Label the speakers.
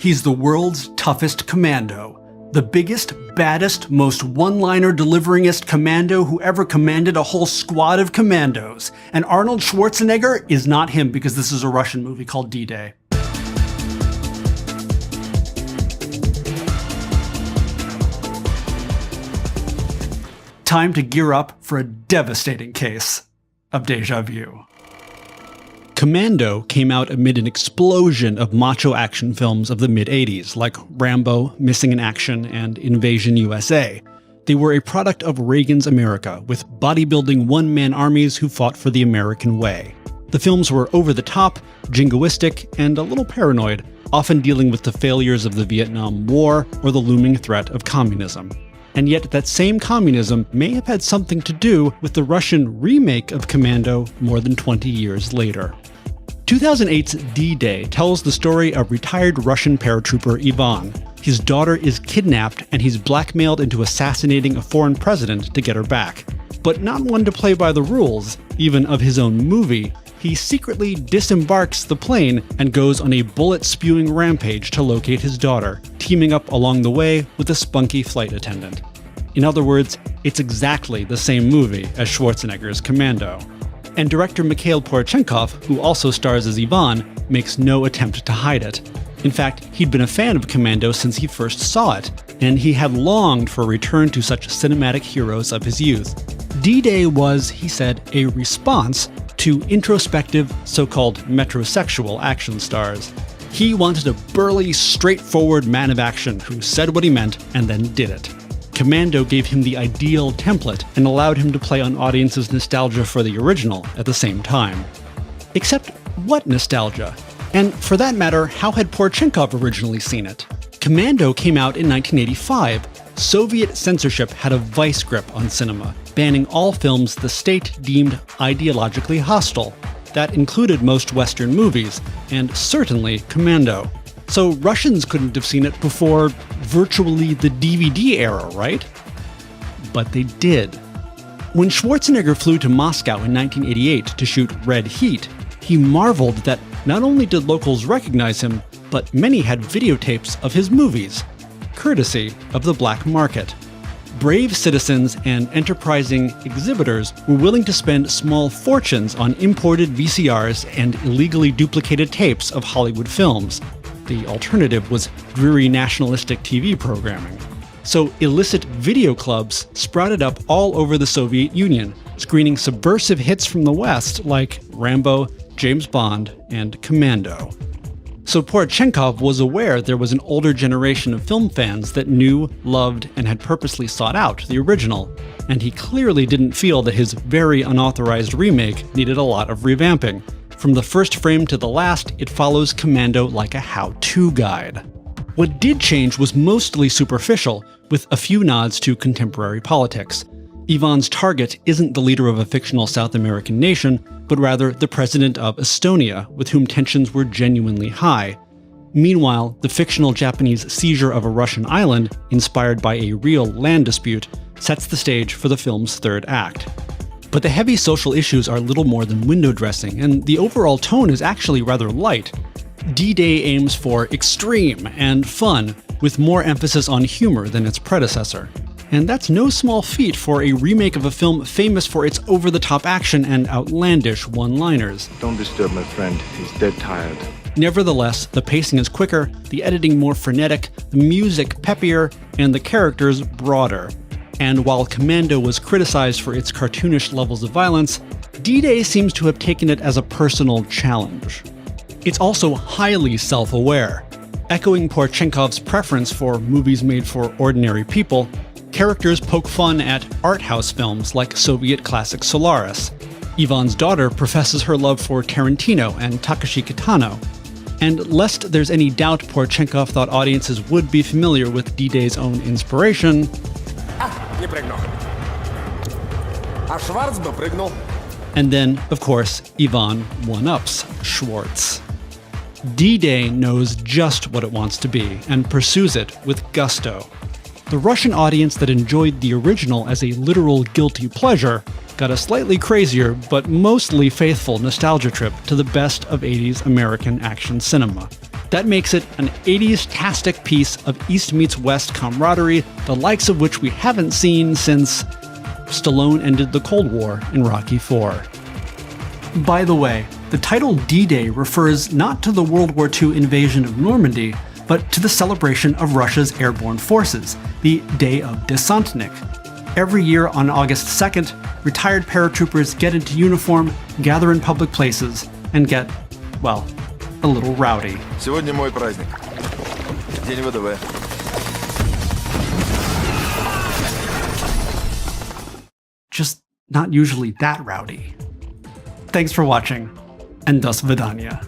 Speaker 1: He's the world's toughest commando. The biggest, baddest, most one-liner deliveringest commando who ever commanded a whole squad of commandos. And Arnold Schwarzenegger is not him because this is a Russian movie called D-Day. Time to gear up for a devastating case of déjà vu. Commando came out amid an explosion of macho action films of the mid-80s, like Rambo, Missing in Action, and Invasion USA. They were a product of Reagan's America, with bodybuilding one-man armies who fought for the American way. The films were over-the-top, jingoistic, and a little paranoid, often dealing with the failures of the Vietnam War or the looming threat of communism. And yet that same communism may have had something to do with the Russian remake of Commando more than 20 years later. 2008's D-Day tells the story of retired Russian paratrooper Ivan. His daughter is kidnapped and he's blackmailed into assassinating a foreign president to get her back. But not one to play by the rules, even of his own movie, he secretly disembarks the plane and goes on a bullet-spewing rampage to locate his daughter, teaming up along the way with a spunky flight attendant. In other words, it's exactly the same movie as Schwarzenegger's Commando. And director Mikhail Poroshenkov, who also stars as Ivan, makes no attempt to hide it. In fact, he'd been a fan of Commando since he first saw it, and he had longed for a return to such cinematic heroes of his youth. D-Day was, he said, a response to introspective, so-called metrosexual action stars. He wanted a burly, straightforward man of action who said what he meant and then did it. Commando gave him the ideal template and allowed him to play on audiences' nostalgia for the original at the same time. Except, what nostalgia? And for that matter, how had Poroshenkov originally seen it? Commando came out in 1985. Soviet censorship had a vice grip on cinema, banning all films the state deemed ideologically hostile. That included most Western movies, and certainly Commando. So Russians couldn't have seen it before virtually the DVD era, right? But they did. When Schwarzenegger flew to Moscow in 1988 to shoot Red Heat, he marveled that not only did locals recognize him, but many had videotapes of his movies, courtesy of the black market. Brave citizens and enterprising exhibitors were willing to spend small fortunes on imported VCRs and illegally duplicated tapes of Hollywood films. The alternative was dreary nationalistic TV programming. So illicit video clubs sprouted up all over the Soviet Union, screening subversive hits from the West like Rambo, James Bond, and Commando. So Poroshenkov was aware there was an older generation of film fans that knew, loved, and had purposely sought out the original, and he clearly didn't feel that his very unauthorized remake needed a lot of revamping. From the first frame to the last, it follows Commando like a how-to guide. What did change was mostly superficial, with a few nods to contemporary politics. Ivan's target isn't the leader of a fictional South American nation, but rather the president of Estonia, with whom tensions were genuinely high. Meanwhile, the fictional Japanese seizure of a Russian island, inspired by a real land dispute, sets the stage for the film's third act. But the heavy social issues are little more than window dressing, and the overall tone is actually rather light. D-Day aims for extreme and fun, with more emphasis on humor than its predecessor. And that's no small feat for a remake of a film famous for its over-the-top action and outlandish one-liners.
Speaker 2: Don't disturb my friend, he's dead tired.
Speaker 1: Nevertheless, the pacing is quicker, the editing more frenetic, the music peppier, and the characters broader. And while Commando was criticized for its cartoonish levels of violence, D-Day seems to have taken it as a personal challenge. It's also highly self-aware. Echoing Poroshenkov's preference for movies made for ordinary people, characters poke fun at art house films like Soviet classic Solaris. Ivan's daughter professes her love for Tarantino and Takashi Kitano. And lest there's any doubt Poroshenkov thought audiences would be familiar with D-Day's own inspiration, and then, of course, Ivan one-ups Schwartz. D-Day knows just what it wants to be, and pursues it with gusto. The Russian audience that enjoyed the original as a literal guilty pleasure got a slightly crazier, but mostly faithful nostalgia trip to the best of 80s American action cinema. That makes it an 80s-tastic piece of East meets West camaraderie, the likes of which we haven't seen since Stallone ended the Cold War in Rocky IV. By the way, the title D-Day refers not to the World War II invasion of Normandy, but to the celebration of Russia's airborne forces, the Day of Desantnik. Every year on August 2nd, retired paratroopers get into uniform, gather in public places, and get, well, a little rowdy.
Speaker 3: Сегодня мой праздник. День ВДВ.
Speaker 1: Just not usually that rowdy. Thanks for watching, and до свидания.